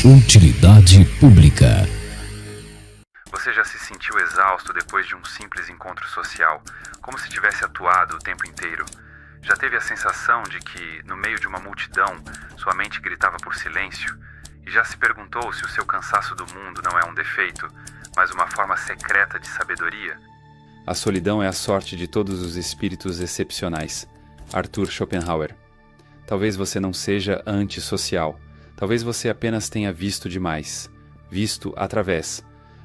Utilidade pública. Você já se sentiu exausto depois de um simples encontro social, como se tivesse atuado o tempo inteiro? Já teve a sensação de que, no meio de uma multidão, sua mente gritava por silêncio? E já se perguntou se o seu cansaço do mundo não é um defeito, mas uma forma secreta de sabedoria? A solidão é a sorte de todos os espíritos excepcionais. Arthur Schopenhauer. Talvez você não seja antissocial. Talvez você apenas tenha visto demais. Visto através.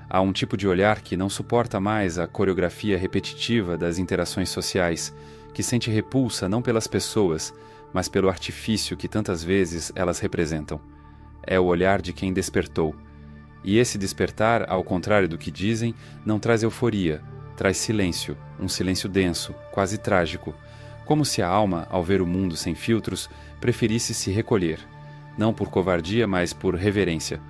Há um tipo de olhar que não suporta mais a coreografia repetitiva das interações sociais, que sente repulsa não pelas pessoas, mas pelo artifício que tantas vezes elas representam. É o olhar de quem despertou. E esse despertar, ao contrário do que dizem, não traz euforia, traz silêncio, um silêncio denso, quase trágico, como se a alma, ao ver o mundo sem filtros, preferisse se recolher, não por covardia, mas por reverência.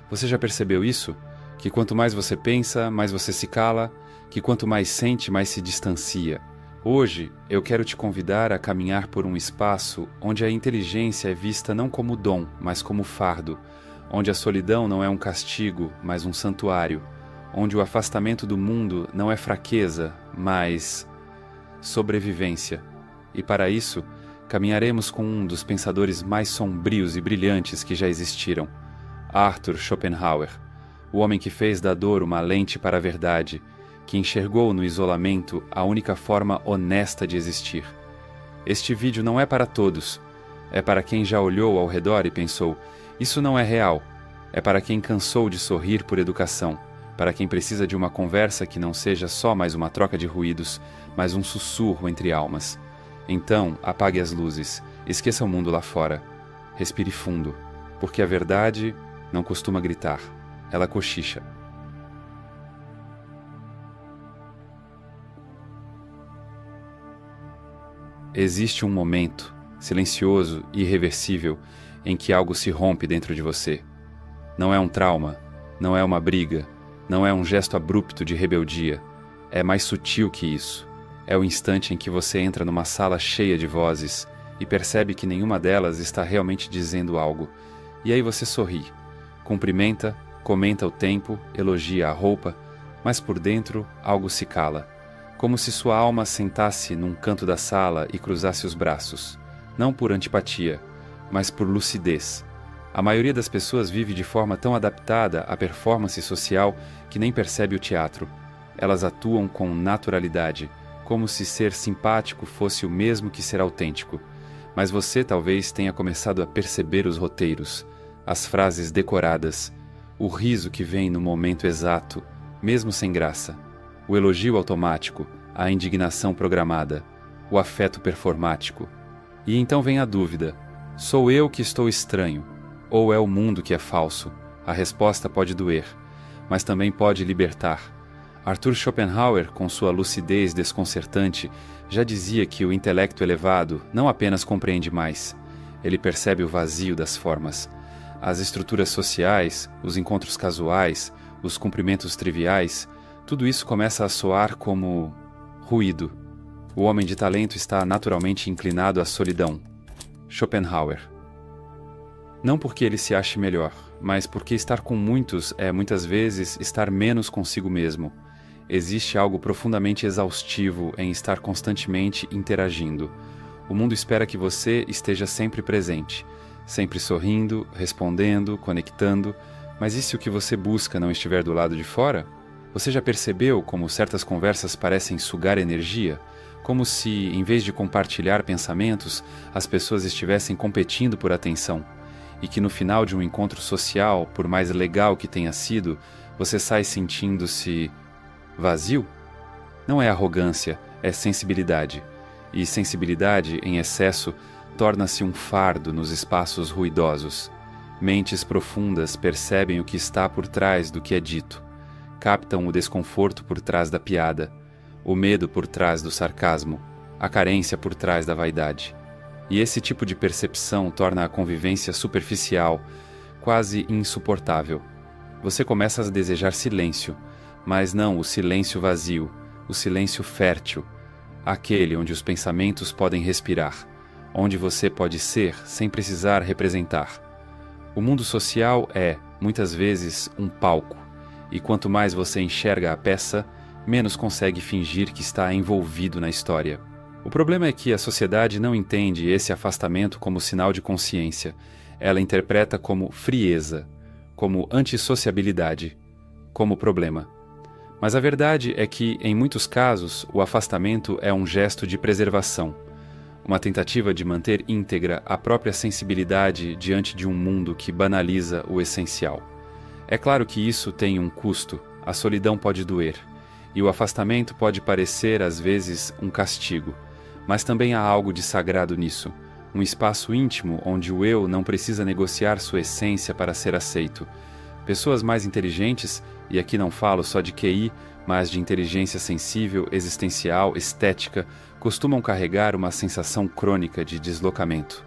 Você já percebeu isso? Que quanto mais você pensa, mais você se cala, que quanto mais sente, mais se distancia. Hoje, eu quero te convidar a caminhar por um espaço onde a inteligência é vista não como dom, mas como fardo, onde a solidão não é um castigo, mas um santuário, onde o afastamento do mundo não é fraqueza, mas sobrevivência. E para isso, caminharemos com um dos pensadores mais sombrios e brilhantes que já existiram, Arthur Schopenhauer, o homem que fez da dor uma lente para a verdade, que enxergou no isolamento a única forma honesta de existir. Este vídeo não é para todos. É para quem já olhou ao redor e pensou, isso não é real. É para quem cansou de sorrir por educação, para quem precisa de uma conversa que não seja só mais uma troca de ruídos, mas um sussurro entre almas. Então, apague as luzes, esqueça o mundo lá fora. Respire fundo, porque a verdade não costuma gritar, ela cochicha. Existe um momento, silencioso e irreversível, em que algo se rompe dentro de você. Não é um trauma, não é uma briga, não é um gesto abrupto de rebeldia. É mais sutil que isso. É o instante em que você entra numa sala cheia de vozes e percebe que nenhuma delas está realmente dizendo algo. E aí você sorri, cumprimenta, comenta o tempo, elogia a roupa, mas por dentro algo se cala. Como se sua alma sentasse num canto da sala e cruzasse os braços, não por antipatia, mas por lucidez. A maioria das pessoas vive de forma tão adaptada à performance social que nem percebe o teatro. Elas atuam com naturalidade, como se ser simpático fosse o mesmo que ser autêntico. Mas você talvez tenha começado a perceber os roteiros, as frases decoradas, o riso que vem no momento exato, mesmo sem graça. O elogio automático, a indignação programada, o afeto performático. E então vem a dúvida, sou eu que estou estranho, ou é o mundo que é falso? A resposta pode doer, mas também pode libertar. Arthur Schopenhauer, com sua lucidez desconcertante, já dizia que o intelecto elevado não apenas compreende mais, ele percebe o vazio das formas. As estruturas sociais, os encontros casuais, os cumprimentos triviais, tudo isso começa a soar como ruído. O homem de talento está naturalmente inclinado à solidão. Schopenhauer. Não porque ele se ache melhor, mas porque estar com muitos é muitas vezes estar menos consigo mesmo. Existe algo profundamente exaustivo em estar constantemente interagindo. O mundo espera que você esteja sempre presente, sempre sorrindo, respondendo, conectando, mas e se o que você busca não estiver do lado de fora? Você já percebeu como certas conversas parecem sugar energia? Como se, em vez de compartilhar pensamentos, as pessoas estivessem competindo por atenção? E que no final de um encontro social, por mais legal que tenha sido, você sai sentindo-se vazio? Não é arrogância, é sensibilidade. E sensibilidade, em excesso, torna-se um fardo nos espaços ruidosos. Mentes profundas percebem o que está por trás do que é dito. Captam o desconforto por trás da piada, o medo por trás do sarcasmo, a carência por trás da vaidade. E esse tipo de percepção torna a convivência superficial, quase insuportável. Você começa a desejar silêncio, mas não o silêncio vazio, o silêncio fértil, aquele onde os pensamentos podem respirar, onde você pode ser sem precisar representar. O mundo social é, muitas vezes, um palco, e quanto mais você enxerga a peça, menos consegue fingir que está envolvido na história. O problema é que a sociedade não entende esse afastamento como sinal de consciência. Ela interpreta como frieza, como antissociabilidade, como problema. Mas a verdade é que, em muitos casos, o afastamento é um gesto de preservação, uma tentativa de manter íntegra a própria sensibilidade diante de um mundo que banaliza o essencial. É claro que isso tem um custo, a solidão pode doer, e o afastamento pode parecer, às vezes, um castigo, mas também há algo de sagrado nisso, um espaço íntimo onde o eu não precisa negociar sua essência para ser aceito. Pessoas mais inteligentes, e aqui não falo só de QI, mas de inteligência sensível, existencial, estética, costumam carregar uma sensação crônica de deslocamento.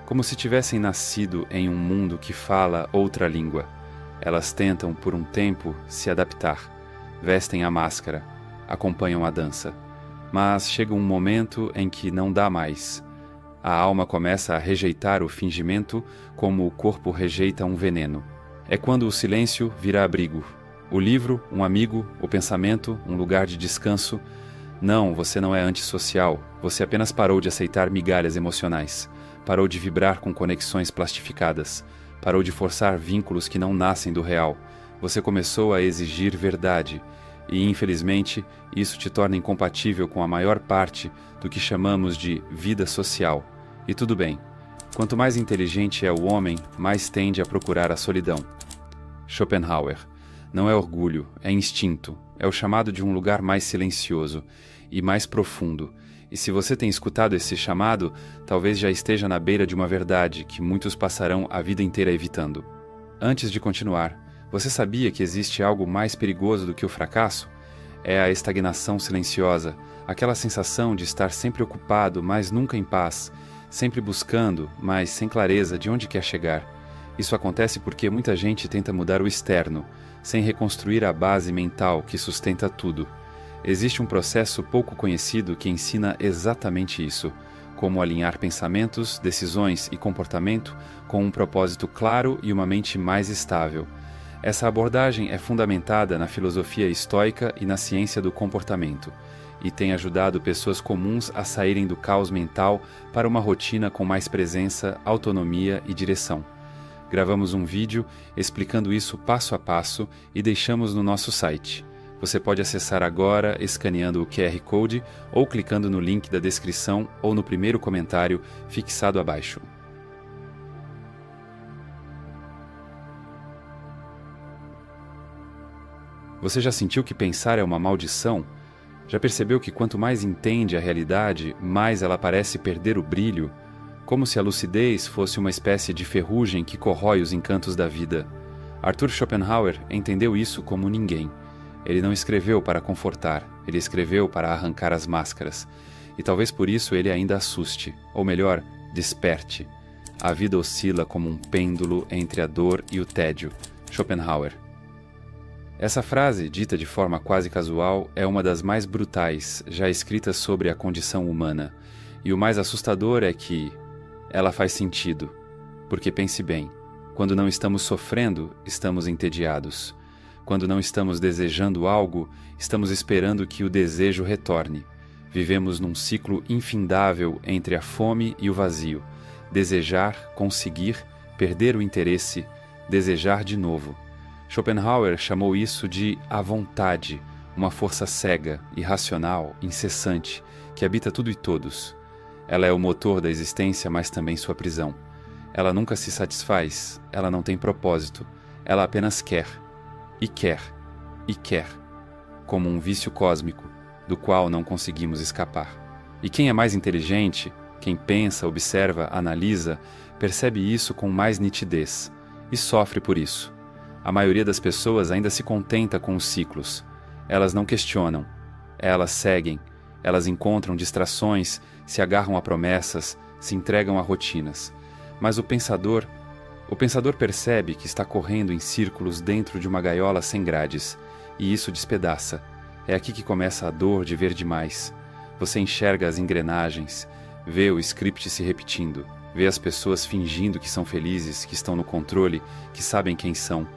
Como se tivessem nascido em um mundo que fala outra língua. Elas tentam, por um tempo, se adaptar, vestem a máscara, acompanham a dança. Mas chega um momento em que não dá mais. A alma começa a rejeitar o fingimento como o corpo rejeita um veneno. É quando o silêncio vira abrigo. O livro, um amigo, o pensamento, um lugar de descanso. Não, você não é antissocial. Você apenas parou de aceitar migalhas emocionais. Parou de vibrar com conexões plastificadas. Parou de forçar vínculos que não nascem do real. Você começou a exigir verdade. E, infelizmente, isso te torna incompatível com a maior parte do que chamamos de vida social. E tudo bem. Quanto mais inteligente é o homem, mais tende a procurar a solidão. Schopenhauer. Não é orgulho, é instinto. É o chamado de um lugar mais silencioso e mais profundo. E se você tem escutado esse chamado, talvez já esteja na beira de uma verdade que muitos passarão a vida inteira evitando. Antes de continuar, você sabia que existe algo mais perigoso do que o fracasso? É a estagnação silenciosa, aquela sensação de estar sempre ocupado, mas nunca em paz, sempre buscando, mas sem clareza de onde quer chegar. Isso acontece porque muita gente tenta mudar o externo, sem reconstruir a base mental que sustenta tudo. Existe um processo pouco conhecido que ensina exatamente isso, como alinhar pensamentos, decisões e comportamento com um propósito claro e uma mente mais estável. Essa abordagem é fundamentada na filosofia estoica e na ciência do comportamento, e tem ajudado pessoas comuns a saírem do caos mental para uma rotina com mais presença, autonomia e direção. Gravamos um vídeo explicando isso passo a passo e deixamos no nosso site. Você pode acessar agora escaneando o QR Code ou clicando no link da descrição ou no primeiro comentário fixado abaixo. Você já sentiu que pensar é uma maldição? Já percebeu que quanto mais entende a realidade, mais ela parece perder o brilho? Como se a lucidez fosse uma espécie de ferrugem que corrói os encantos da vida. Arthur Schopenhauer entendeu isso como ninguém. Ele não escreveu para confortar, ele escreveu para arrancar as máscaras. E talvez por isso ele ainda assuste, ou melhor, desperte. A vida oscila como um pêndulo entre a dor e o tédio. Schopenhauer. Essa frase, dita de forma quase casual, é uma das mais brutais já escritas sobre a condição humana. E o mais assustador é que ela faz sentido. Porque pense bem, quando não estamos sofrendo, estamos entediados. Quando não estamos desejando algo, estamos esperando que o desejo retorne. Vivemos num ciclo infindável entre a fome e o vazio. Desejar, conseguir, perder o interesse, desejar de novo. Schopenhauer chamou isso de a vontade, uma força cega, irracional, incessante, que habita tudo e todos. Ela é o motor da existência, mas também sua prisão. Ela nunca se satisfaz, ela não tem propósito, ela apenas quer. E quer, e quer, como um vício cósmico, do qual não conseguimos escapar. E quem é mais inteligente, quem pensa, observa, analisa, percebe isso com mais nitidez, e sofre por isso. A maioria das pessoas ainda se contenta com os ciclos. Elas não questionam, elas seguem, elas encontram distrações, se agarram a promessas, se entregam a rotinas. Mas o pensador percebe que está correndo em círculos dentro de uma gaiola sem grades, e isso despedaça. É aqui que começa a dor de ver demais. Você enxerga as engrenagens, vê o script se repetindo. Vê as pessoas fingindo que são felizes, que estão no controle, que sabem quem são,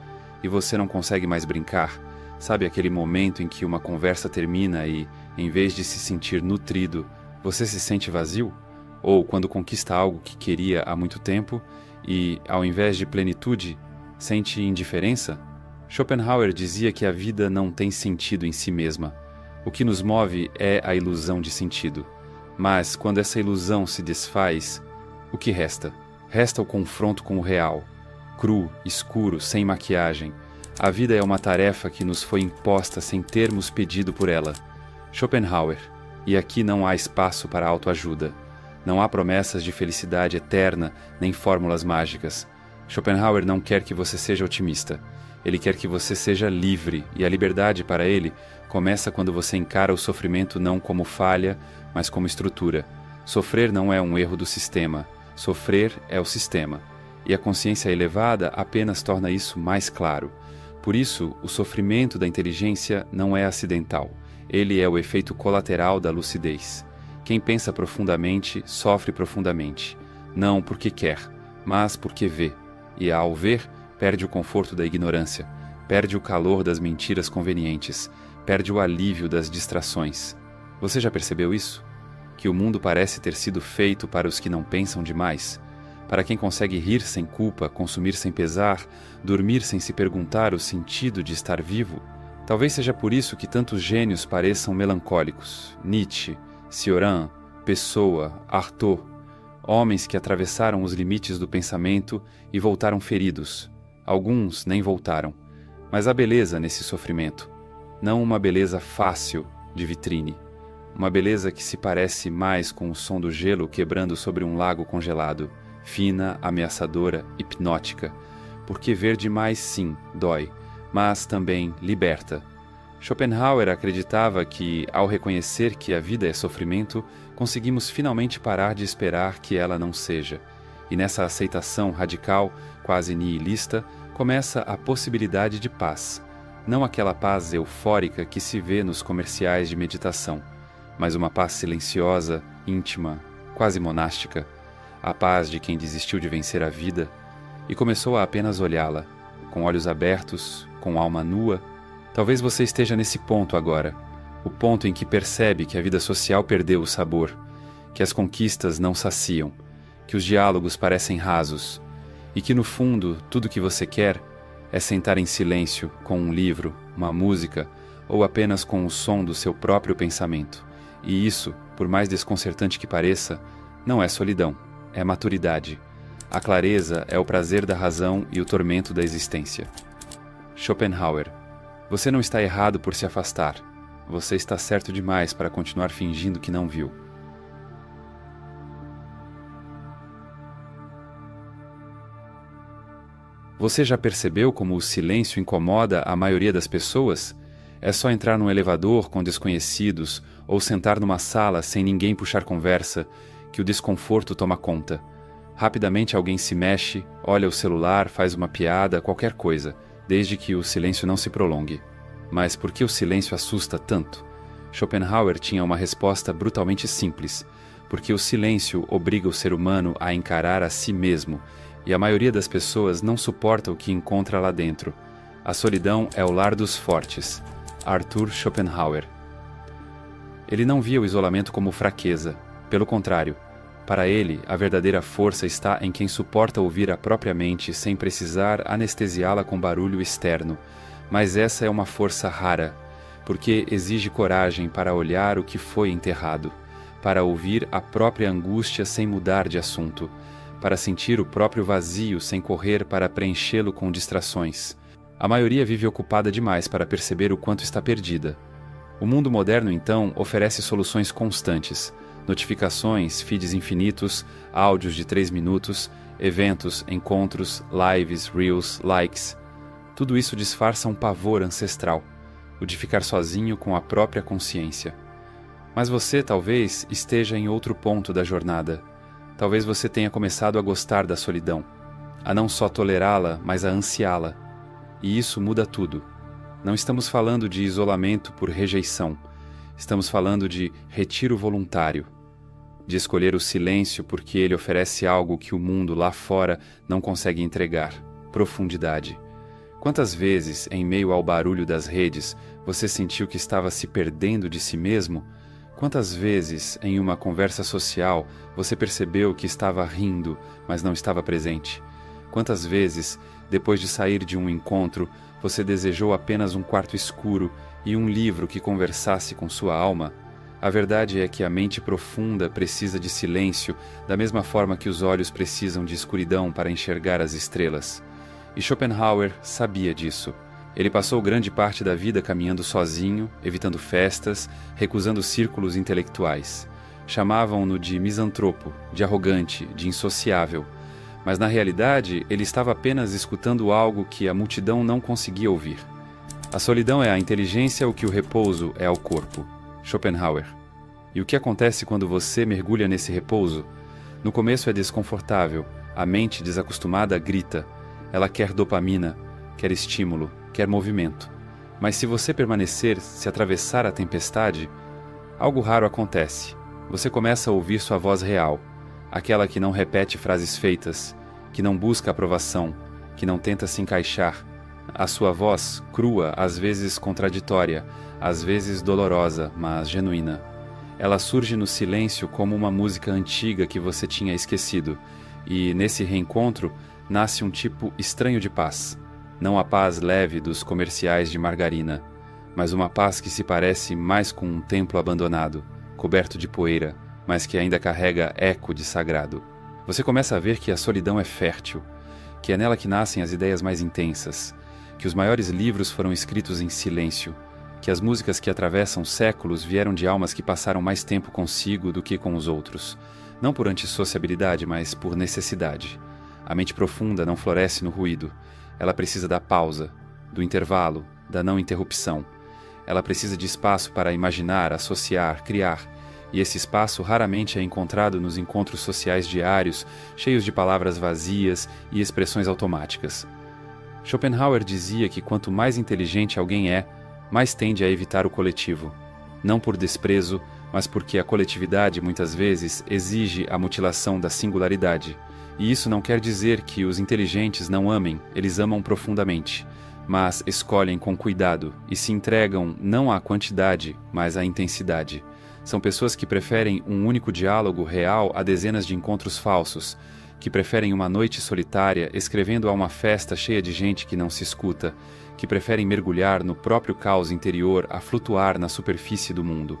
e você não consegue mais brincar. Sabe aquele momento em que uma conversa termina e, em vez de se sentir nutrido, você se sente vazio? Ou quando conquista algo que queria há muito tempo e, ao invés de plenitude, sente indiferença? Schopenhauer dizia que a vida não tem sentido em si mesma. O que nos move é a ilusão de sentido. Mas, quando essa ilusão se desfaz, o que resta? Resta o confronto com o real. Cru, escuro, sem maquiagem. A vida é uma tarefa que nos foi imposta sem termos pedido por ela. Schopenhauer. E aqui não há espaço para autoajuda. Não há promessas de felicidade eterna, nem fórmulas mágicas. Schopenhauer não quer que você seja otimista. Ele quer que você seja livre, e a liberdade para ele começa quando você encara o sofrimento não como falha, mas como estrutura. Sofrer não é um erro do sistema. Sofrer é o sistema. E a consciência elevada apenas torna isso mais claro. Por isso, o sofrimento da inteligência não é acidental. Ele é o efeito colateral da lucidez. Quem pensa profundamente, sofre profundamente. Não porque quer, mas porque vê. E ao ver, perde o conforto da ignorância, perde o calor das mentiras convenientes, perde o alívio das distrações. Você já percebeu isso? Que o mundo parece ter sido feito para os que não pensam demais? Para quem consegue rir sem culpa, consumir sem pesar, dormir sem se perguntar o sentido de estar vivo? Talvez seja por isso que tantos gênios pareçam melancólicos. Nietzsche, Cioran, Pessoa, Artaud, homens que atravessaram os limites do pensamento e voltaram feridos. Alguns nem voltaram. Mas há beleza nesse sofrimento. Não uma beleza fácil de vitrine. Uma beleza que se parece mais com o som do gelo quebrando sobre um lago congelado. Fina, ameaçadora, hipnótica. Porque ver demais, sim, dói, mas também liberta. Schopenhauer acreditava que, ao reconhecer que a vida é sofrimento, conseguimos finalmente parar de esperar que ela não seja. E nessa aceitação radical, quase nihilista, começa a possibilidade de paz. Não aquela paz eufórica que se vê nos comerciais de meditação, mas uma paz silenciosa, íntima, quase monástica. A paz de quem desistiu de vencer a vida e começou a apenas olhá-la, com olhos abertos, com alma nua. Talvez você esteja nesse ponto agora, o ponto em que percebe que a vida social perdeu o sabor, que as conquistas não saciam, que os diálogos parecem rasos e que, no fundo, tudo que você quer é sentar em silêncio com um livro, uma música ou apenas com o som do seu próprio pensamento. E isso, por mais desconcertante que pareça, não é solidão. É maturidade. A clareza é o prazer da razão e o tormento da existência. Schopenhauer. Você não está errado por se afastar. Você está certo demais para continuar fingindo que não viu. Você já percebeu como o silêncio incomoda a maioria das pessoas? É só entrar num elevador com desconhecidos ou sentar numa sala sem ninguém puxar conversa que o desconforto toma conta. Rapidamente alguém se mexe, olha o celular, faz uma piada, qualquer coisa, desde que o silêncio não se prolongue. Mas por que o silêncio assusta tanto? Schopenhauer tinha uma resposta brutalmente simples, porque o silêncio obriga o ser humano a encarar a si mesmo, e a maioria das pessoas não suporta o que encontra lá dentro. A solidão é o lar dos fortes. Arthur Schopenhauer. Ele não via o isolamento como fraqueza. Pelo contrário, para ele, a verdadeira força está em quem suporta ouvir a própria mente sem precisar anestesiá-la com barulho externo. Mas essa é uma força rara, porque exige coragem para olhar o que foi enterrado, para ouvir a própria angústia sem mudar de assunto, para sentir o próprio vazio sem correr para preenchê-lo com distrações. A maioria vive ocupada demais para perceber o quanto está perdida. O mundo moderno, então, oferece soluções constantes. Notificações, feeds infinitos, áudios de 3 minutos, eventos, encontros, lives, reels, likes. Tudo isso disfarça um pavor ancestral, o de ficar sozinho com a própria consciência. Mas você, talvez, esteja em outro ponto da jornada. Talvez você tenha começado a gostar da solidão, a não só tolerá-la, mas a ansiá-la. E isso muda tudo. Não estamos falando de isolamento por rejeição. Estamos falando de retiro voluntário. de escolher o silêncio porque ele oferece algo que o mundo lá fora não consegue entregar: profundidade. Quantas vezes, em meio ao barulho das redes, você sentiu que estava se perdendo de si mesmo? Quantas vezes, em uma conversa social, você percebeu que estava rindo, mas não estava presente? Quantas vezes, depois de sair de um encontro, você desejou apenas um quarto escuro e um livro que conversasse com sua alma? A verdade é que a mente profunda precisa de silêncio, da mesma forma que os olhos precisam de escuridão para enxergar as estrelas. E Schopenhauer sabia disso. Ele passou grande parte da vida caminhando sozinho, evitando festas, recusando círculos intelectuais. Chamavam-no de misantropo, de arrogante, de insociável. Mas na realidade, ele estava apenas escutando algo que a multidão não conseguia ouvir. A solidão é à inteligência o que o repouso é ao corpo. Schopenhauer. E o que acontece quando você mergulha nesse repouso? No começo é desconfortável, a mente desacostumada grita. Ela quer dopamina, quer estímulo, quer movimento. Mas se você permanecer, se atravessar a tempestade, algo raro acontece. Você começa a ouvir sua voz real, aquela que não repete frases feitas, que não busca aprovação, que não tenta se encaixar. A sua voz, crua, às vezes contraditória, às vezes dolorosa, mas genuína. Ela surge no silêncio como uma música antiga que você tinha esquecido, e, nesse reencontro, nasce um tipo estranho de paz. Não a paz leve dos comerciais de margarina, mas uma paz que se parece mais com um templo abandonado, coberto de poeira, mas que ainda carrega eco de sagrado. Você começa a ver que a solidão é fértil, que é nela que nascem as ideias mais intensas, que os maiores livros foram escritos em silêncio, que as músicas que atravessam séculos vieram de almas que passaram mais tempo consigo do que com os outros, não por antissociabilidade, mas por necessidade. A mente profunda não floresce no ruído. Ela precisa da pausa, do intervalo, da não interrupção. Ela precisa de espaço para imaginar, associar, criar. E esse espaço raramente é encontrado nos encontros sociais diários, cheios de palavras vazias e expressões automáticas. Schopenhauer dizia que quanto mais inteligente alguém é, mais tende a evitar o coletivo. Não por desprezo, mas porque a coletividade, muitas vezes, exige a mutilação da singularidade. E isso não quer dizer que os inteligentes não amem, eles amam profundamente, mas escolhem com cuidado e se entregam não à quantidade, mas à intensidade. São pessoas que preferem um único diálogo real a dezenas de encontros falsos, que preferem uma noite solitária escrevendo a uma festa cheia de gente que não se escuta, que preferem mergulhar no próprio caos interior a flutuar na superfície do mundo.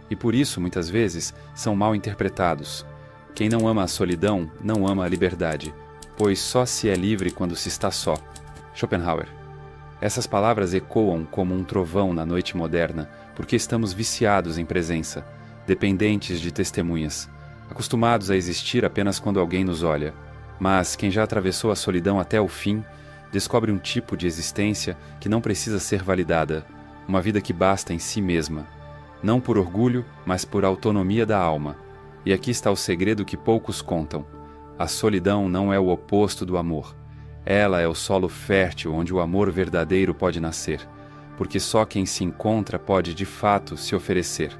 E por isso, muitas vezes, são mal interpretados. Quem não ama a solidão, não ama a liberdade, pois só se é livre quando se está só. Schopenhauer. Essas palavras ecoam como um trovão na noite moderna, porque estamos viciados em presença, dependentes de testemunhas, acostumados a existir apenas quando alguém nos olha. Mas quem já atravessou a solidão até o fim, descobre um tipo de existência que não precisa ser validada, uma vida que basta em si mesma, não por orgulho, mas por autonomia da alma. E aqui está o segredo que poucos contam. A solidão não é o oposto do amor. Ela é o solo fértil onde o amor verdadeiro pode nascer, porque só quem se encontra pode de fato se oferecer.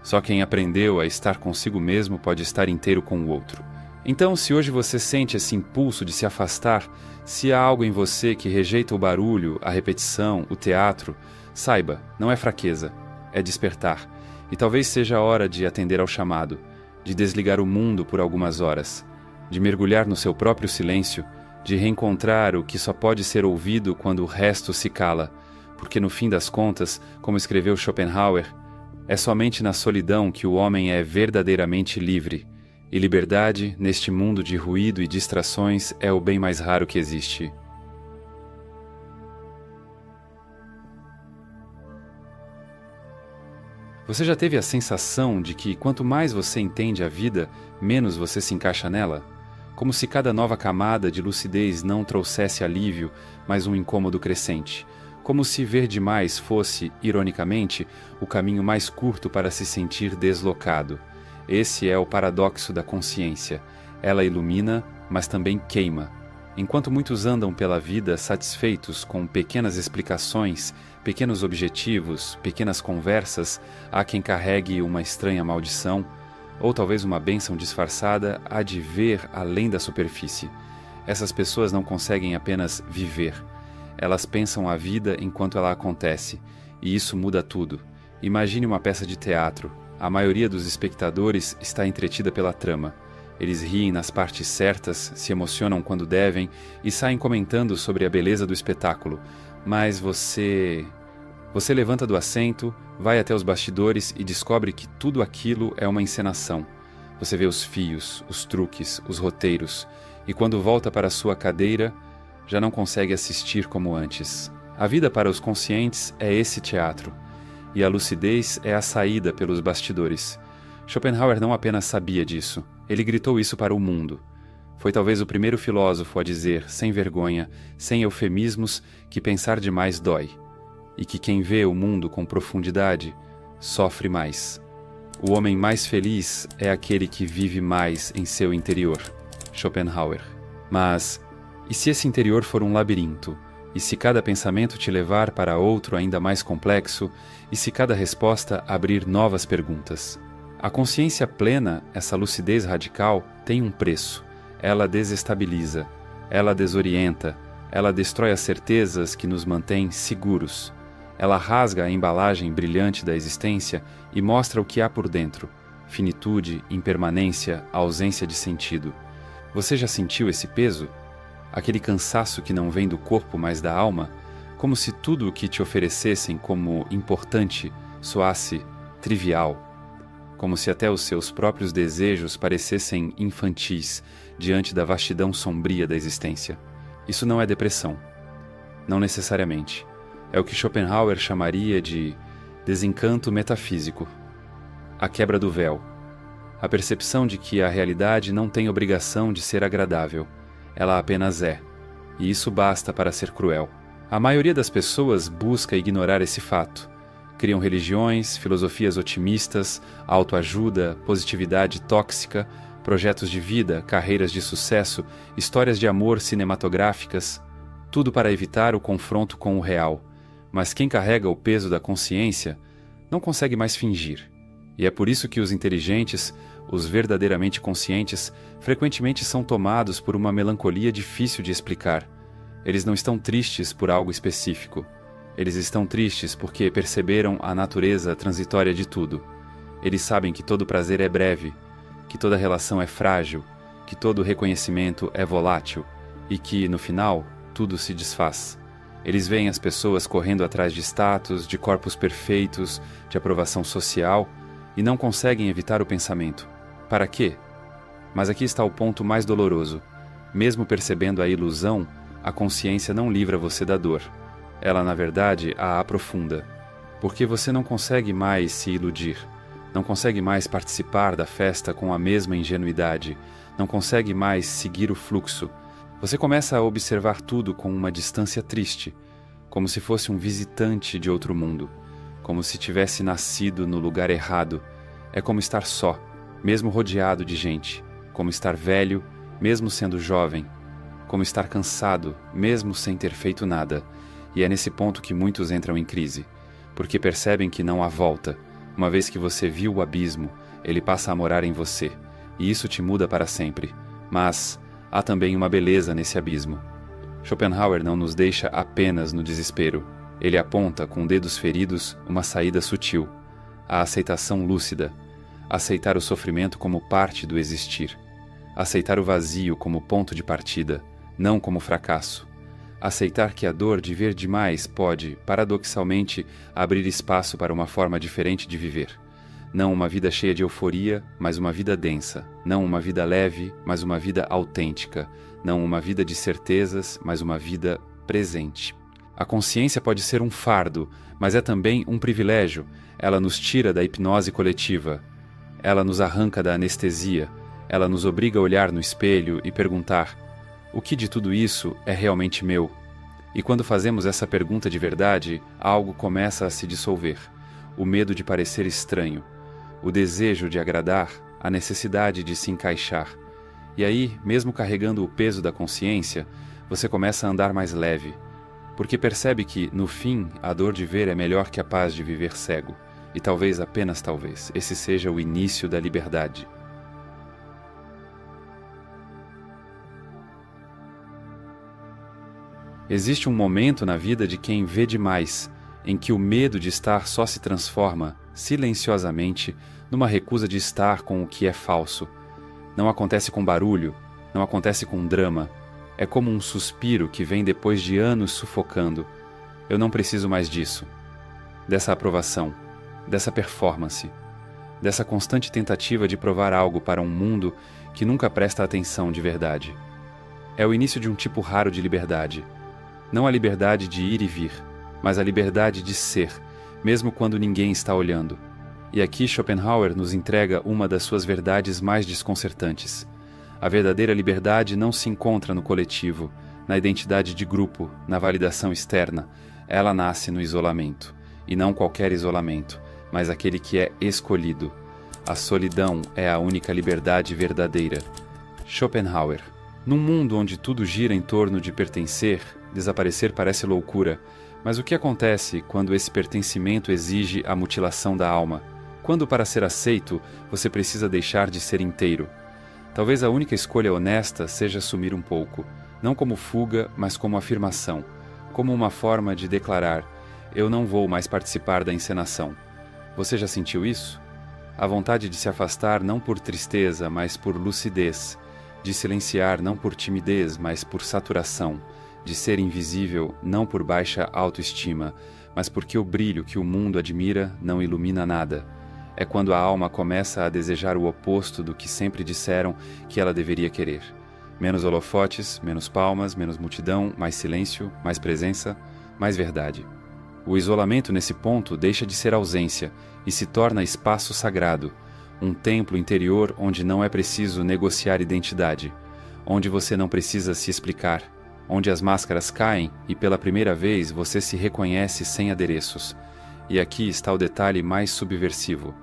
Só quem aprendeu a estar consigo mesmo pode estar inteiro com o outro. Então, se hoje você sente esse impulso de se afastar, se há algo em você que rejeita o barulho, a repetição, o teatro, saiba, não é fraqueza, é despertar. E talvez seja a hora de atender ao chamado, de desligar o mundo por algumas horas, de mergulhar no seu próprio silêncio, de reencontrar o que só pode ser ouvido quando o resto se cala, porque no fim das contas, como escreveu Schopenhauer, é somente na solidão que o homem é verdadeiramente livre, e liberdade, neste mundo de ruído e distrações, é o bem mais raro que existe. Você já teve a sensação de que quanto mais você entende a vida, menos você se encaixa nela? Como se cada nova camada de lucidez não trouxesse alívio, mas um incômodo crescente. Como se ver demais fosse, ironicamente, o caminho mais curto para se sentir deslocado. Esse é o paradoxo da consciência. Ela ilumina, mas também queima. Enquanto muitos andam pela vida satisfeitos com pequenas explicações, pequenos objetivos, pequenas conversas, há quem carregue uma estranha maldição, ou talvez uma bênção disfarçada, há de ver além da superfície. Essas pessoas não conseguem apenas viver. Elas pensam a vida enquanto ela acontece, e isso muda tudo. Imagine uma peça de teatro. A maioria dos espectadores está entretida pela trama. Eles riem nas partes certas, se emocionam quando devem e saem comentando sobre a beleza do espetáculo. Mas você levanta do assento, vai até os bastidores e descobre que tudo aquilo é uma encenação. Você vê os fios, os truques, os roteiros, e quando volta para sua cadeira, já não consegue assistir como antes. A vida para os conscientes é esse teatro, e a lucidez é a saída pelos bastidores. Schopenhauer não apenas sabia disso, ele gritou isso para o mundo. Foi talvez o primeiro filósofo a dizer, sem vergonha, sem eufemismos, que pensar demais dói, e que quem vê o mundo com profundidade sofre mais. O homem mais feliz é aquele que vive mais em seu interior. Schopenhauer. Mas, e se esse interior for um labirinto? E se cada pensamento te levar para outro ainda mais complexo? E se cada resposta abrir novas perguntas? A consciência plena, essa lucidez radical, tem um preço. Ela desestabiliza, ela desorienta, ela destrói as certezas que nos mantêm seguros. Ela rasga a embalagem brilhante da existência e mostra o que há por dentro: finitude, impermanência, ausência de sentido. Você já sentiu esse peso? Aquele cansaço que não vem do corpo, mas da alma? Como se tudo o que te oferecessem como importante soasse trivial. Como se até os seus próprios desejos parecessem infantis diante da vastidão sombria da existência. Isso não é depressão. Não necessariamente. É o que Schopenhauer chamaria de desencanto metafísico. A quebra do véu. A percepção de que a realidade não tem obrigação de ser agradável. Ela apenas é. E isso basta para ser cruel. A maioria das pessoas busca ignorar esse fato. Criam religiões, filosofias otimistas, autoajuda, positividade tóxica, projetos de vida, carreiras de sucesso, histórias de amor cinematográficas, tudo para evitar o confronto com o real. Mas quem carrega o peso da consciência não consegue mais fingir. E é por isso que os inteligentes, os verdadeiramente conscientes, frequentemente são tomados por uma melancolia difícil de explicar. Eles não estão tristes por algo específico. Eles estão tristes porque perceberam a natureza transitória de tudo. Eles sabem que todo prazer é breve, que toda relação é frágil, que todo reconhecimento é volátil e que, no final, tudo se desfaz. Eles veem as pessoas correndo atrás de status, de corpos perfeitos, de aprovação social e não conseguem evitar o pensamento: para quê? Mas aqui está o ponto mais doloroso. Mesmo percebendo a ilusão, a consciência não livra você da dor. Ela, na verdade, a aprofunda. Porque você não consegue mais se iludir. Não consegue mais participar da festa com a mesma ingenuidade. Não consegue mais seguir o fluxo. Você começa a observar tudo com uma distância triste, como se fosse um visitante de outro mundo, como se tivesse nascido no lugar errado. É como estar só, mesmo rodeado de gente, como estar velho, mesmo sendo jovem, como estar cansado, mesmo sem ter feito nada. E é nesse ponto que muitos entram em crise, porque percebem que não há volta. Uma vez que você viu o abismo, ele passa a morar em você, e isso te muda para sempre. Mas há também uma beleza nesse abismo. Schopenhauer não nos deixa apenas no desespero. Ele aponta, com dedos feridos, uma saída sutil: a aceitação lúcida, aceitar o sofrimento como parte do existir, aceitar o vazio como ponto de partida, não como fracasso. Aceitar que a dor de ver demais pode, paradoxalmente, abrir espaço para uma forma diferente de viver. Não uma vida cheia de euforia, mas uma vida densa. Não uma vida leve, mas uma vida autêntica. Não uma vida de certezas, mas uma vida presente. A consciência pode ser um fardo, mas é também um privilégio. Ela nos tira da hipnose coletiva. Ela nos arranca da anestesia. Ela nos obriga a olhar no espelho e perguntar: o que de tudo isso é realmente meu? E quando fazemos essa pergunta de verdade, algo começa a se dissolver. O medo de parecer estranho, o desejo de agradar, a necessidade de se encaixar. E aí, mesmo carregando o peso da consciência, você começa a andar mais leve, porque percebe que, no fim, a dor de ver é melhor que a paz de viver cego. E talvez, apenas talvez, esse seja o início da liberdade. Existe um momento na vida de quem vê demais, em que o medo de estar só se transforma, silenciosamente, numa recusa de estar com o que é falso. Não acontece com barulho, não acontece com drama. É como um suspiro que vem depois de anos sufocando. Eu não preciso mais disso. Dessa aprovação, dessa performance, dessa constante tentativa de provar algo para um mundo que nunca presta atenção de verdade. É o início de um tipo raro de liberdade. Não a liberdade de ir e vir, mas a liberdade de ser, mesmo quando ninguém está olhando. E aqui Schopenhauer nos entrega uma das suas verdades mais desconcertantes. A verdadeira liberdade não se encontra no coletivo, na identidade de grupo, na validação externa. Ela nasce no isolamento. E não qualquer isolamento, mas aquele que é escolhido. A solidão é a única liberdade verdadeira. Schopenhauer. Num mundo onde tudo gira em torno de pertencer, desaparecer parece loucura. Mas o que acontece quando esse pertencimento exige a mutilação da alma? Quando, para ser aceito, você precisa deixar de ser inteiro? Talvez a única escolha honesta seja assumir um pouco, não como fuga, mas como afirmação, como uma forma de declarar: eu não vou mais participar da encenação. Você já sentiu isso? A vontade de se afastar não por tristeza, mas por lucidez, de silenciar não por timidez, mas por saturação, de ser invisível não por baixa autoestima, mas porque o brilho que o mundo admira não ilumina nada. É quando a alma começa a desejar o oposto do que sempre disseram que ela deveria querer. Menos holofotes, menos palmas, menos multidão, mais silêncio, mais presença, mais verdade. O isolamento nesse ponto deixa de ser ausência e se torna espaço sagrado, um templo interior onde não é preciso negociar identidade, onde você não precisa se explicar, onde as máscaras caem e pela primeira vez você se reconhece sem adereços. E aqui está o detalhe mais subversivo.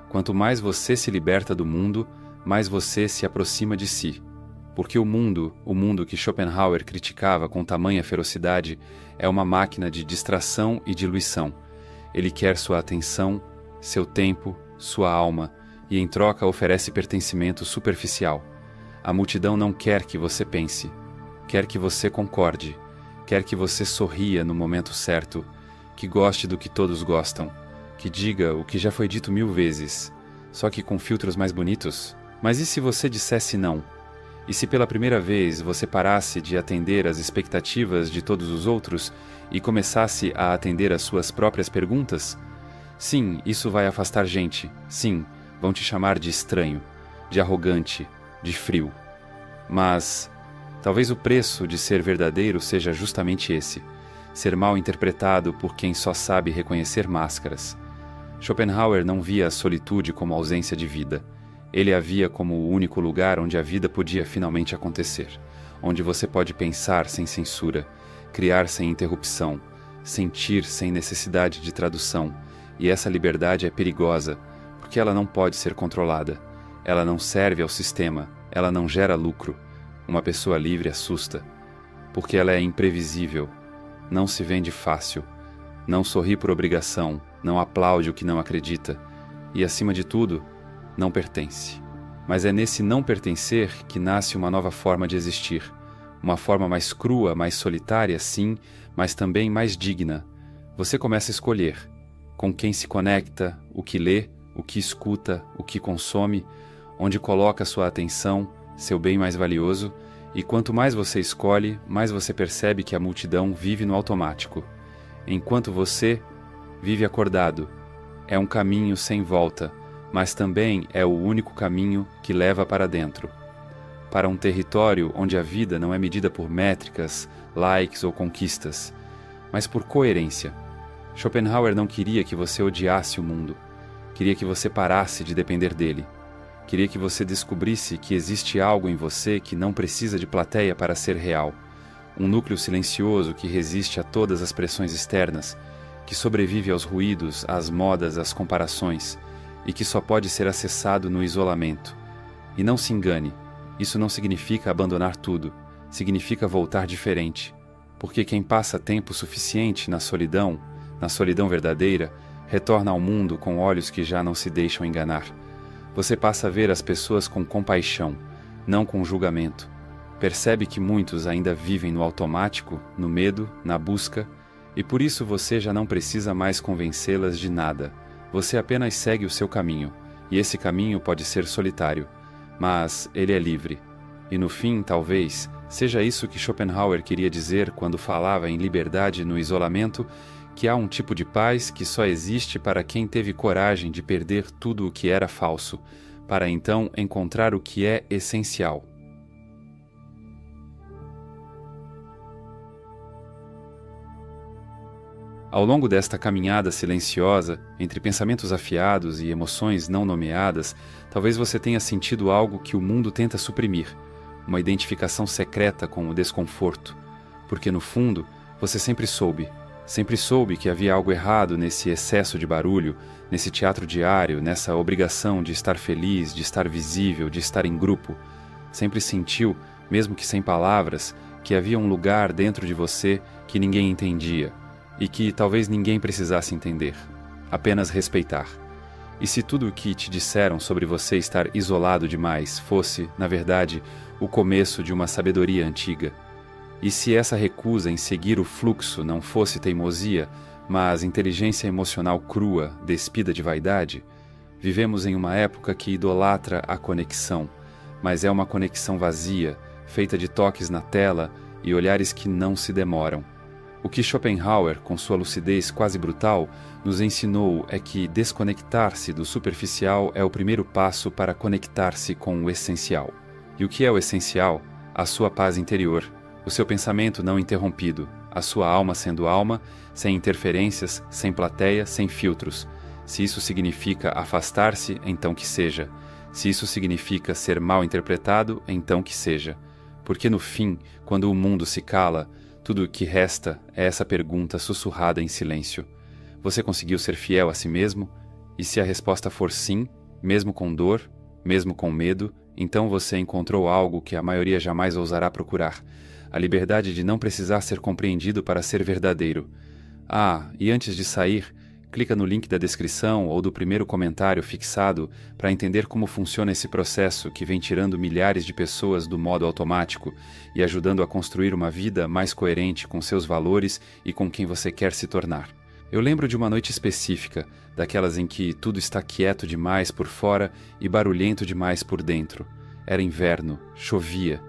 Quanto mais você se liberta do mundo, mais você se aproxima de si. Porque o mundo que Schopenhauer criticava com tamanha ferocidade, é uma máquina de distração e diluição. Ele quer sua atenção, seu tempo, sua alma, e em troca oferece pertencimento superficial. A multidão não quer que você pense, quer que você concorde, quer que você sorria no momento certo, que goste do que todos gostam, que diga o que já foi dito 1000 vezes, só que com filtros mais bonitos. Mas e se você dissesse não? E se pela primeira vez você parasse de atender às expectativas de todos os outros e começasse a atender às suas próprias perguntas? Sim, isso vai afastar gente. Sim, vão te chamar de estranho, de arrogante, de frio. Mas talvez o preço de ser verdadeiro seja justamente esse: ser mal interpretado por quem só sabe reconhecer máscaras. Schopenhauer não via a solitude como ausência de vida. Ele a via como o único lugar onde a vida podia finalmente acontecer, onde você pode pensar sem censura, criar sem interrupção, sentir sem necessidade de tradução. E essa liberdade é perigosa, porque ela não pode ser controlada. Ela não serve ao sistema, ela não gera lucro. Uma pessoa livre assusta, porque ela é imprevisível, não se vende fácil, não sorri por obrigação, não aplaude o que não acredita e, acima de tudo, não pertence. Mas é nesse não pertencer que nasce uma nova forma de existir, uma forma mais crua, mais solitária, sim, mas também mais digna. Você começa a escolher com quem se conecta, o que lê, o que escuta, o que consome, onde coloca sua atenção, seu bem mais valioso, e quanto mais você escolhe, mais você percebe que a multidão vive no automático, enquanto você vive acordado. É um caminho sem volta, mas também é o único caminho que leva para dentro, para um território onde a vida não é medida por métricas, likes ou conquistas, mas por coerência. Schopenhauer não queria que você odiasse o mundo, queria que você parasse de depender dele. Queria que você descobrisse que existe algo em você que não precisa de plateia para ser real. Um núcleo silencioso que resiste a todas as pressões externas, que sobrevive aos ruídos, às modas, às comparações, e que só pode ser acessado no isolamento. E não se engane, isso não significa abandonar tudo, significa voltar diferente. Porque quem passa tempo suficiente na solidão verdadeira, retorna ao mundo com olhos que já não se deixam enganar. Você passa a ver as pessoas com compaixão, não com julgamento. Percebe que muitos ainda vivem no automático, no medo, na busca, e por isso você já não precisa mais convencê-las de nada. Você apenas segue o seu caminho, e esse caminho pode ser solitário, mas ele é livre. E no fim, talvez, seja isso que Schopenhauer queria dizer quando falava em liberdade no isolamento, que há um tipo de paz que só existe para quem teve coragem de perder tudo o que era falso, para então encontrar o que é essencial. Ao longo desta caminhada silenciosa, entre pensamentos afiados e emoções não nomeadas, talvez você tenha sentido algo que o mundo tenta suprimir, uma identificação secreta com o desconforto, porque no fundo você sempre soube que havia algo errado nesse excesso de barulho, nesse teatro diário, nessa obrigação de estar feliz, de estar visível, de estar em grupo. Sempre sentiu, mesmo que sem palavras, que havia um lugar dentro de você que ninguém entendia, e que talvez ninguém precisasse entender, apenas respeitar. E se tudo o que te disseram sobre você estar isolado demais fosse, na verdade, o começo de uma sabedoria antiga? E se essa recusa em seguir o fluxo não fosse teimosia, mas inteligência emocional crua, despida de vaidade? Vivemos em uma época que idolatra a conexão, mas é uma conexão vazia, feita de toques na tela e olhares que não se demoram. O que Schopenhauer, com sua lucidez quase brutal, nos ensinou é que desconectar-se do superficial é o primeiro passo para conectar-se com o essencial. E o que é o essencial? A sua paz interior, o seu pensamento não interrompido, a sua alma sendo alma, sem interferências, sem plateia, sem filtros. Se isso significa afastar-se, então que seja. Se isso significa ser mal interpretado, então que seja. Porque no fim, quando o mundo se cala, tudo o que resta é essa pergunta sussurrada em silêncio. Você conseguiu ser fiel a si mesmo? E se a resposta for sim, mesmo com dor, mesmo com medo, então você encontrou algo que a maioria jamais ousará procurar: a liberdade de não precisar ser compreendido para ser verdadeiro. E antes de sair, clica no link da descrição ou do primeiro comentário fixado para entender como funciona esse processo que vem tirando milhares de pessoas do modo automático e ajudando a construir uma vida mais coerente com seus valores e com quem você quer se tornar. Eu lembro de uma noite específica, daquelas em que tudo está quieto demais por fora e barulhento demais por dentro. Era inverno, chovia,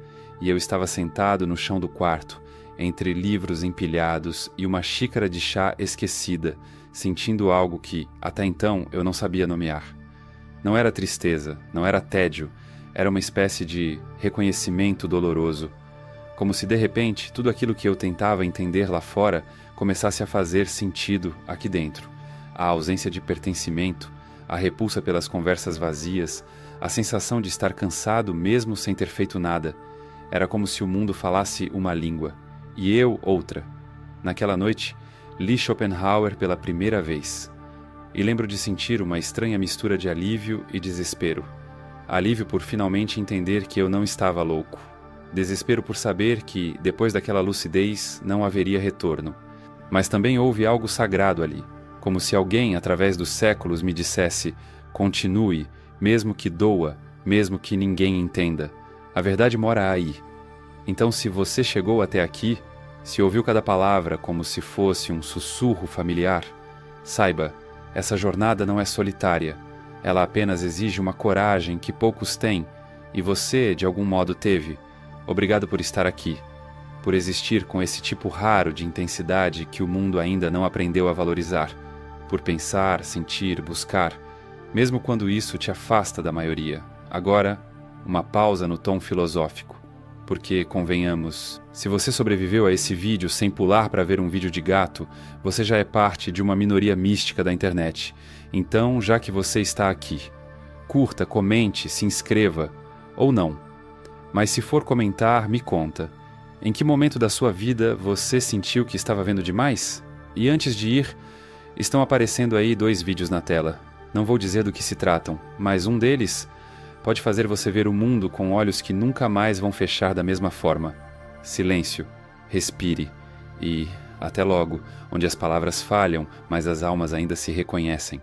e eu estava sentado no chão do quarto, entre livros empilhados e uma xícara de chá esquecida, sentindo algo que, até então, eu não sabia nomear. Não era tristeza, não era tédio, era uma espécie de reconhecimento doloroso. Como se, de repente, tudo aquilo que eu tentava entender lá fora começasse a fazer sentido aqui dentro. A ausência de pertencimento, a repulsa pelas conversas vazias, a sensação de estar cansado mesmo sem ter feito nada. Era como se o mundo falasse uma língua, e eu outra. Naquela noite, li Schopenhauer pela primeira vez. E lembro de sentir uma estranha mistura de alívio e desespero. Alívio por finalmente entender que eu não estava louco. Desespero por saber que, depois daquela lucidez, não haveria retorno. Mas também houve algo sagrado ali, como se alguém, através dos séculos, me dissesse: continue, mesmo que doa, mesmo que ninguém entenda. A verdade mora aí. Então, se você chegou até aqui, se ouviu cada palavra como se fosse um sussurro familiar, saiba, essa jornada não é solitária. Ela apenas exige uma coragem que poucos têm, e você, de algum modo, teve. Obrigado por estar aqui, por existir com esse tipo raro de intensidade que o mundo ainda não aprendeu a valorizar, por pensar, sentir, buscar, mesmo quando isso te afasta da maioria. Agora, uma pausa no tom filosófico. Porque, convenhamos, se você sobreviveu a esse vídeo sem pular para ver um vídeo de gato, você já é parte de uma minoria mística da internet. Então, já que você está aqui, curta, comente, se inscreva, ou não. Mas se for comentar, me conta. Em que momento da sua vida você sentiu que estava vendo demais? E antes de ir, estão aparecendo aí 2 vídeos na tela. Não vou dizer do que se tratam, mas um deles pode fazer você ver o mundo com olhos que nunca mais vão fechar da mesma forma. Silêncio, respire e Até logo, onde as palavras falham, mas as almas ainda se reconhecem.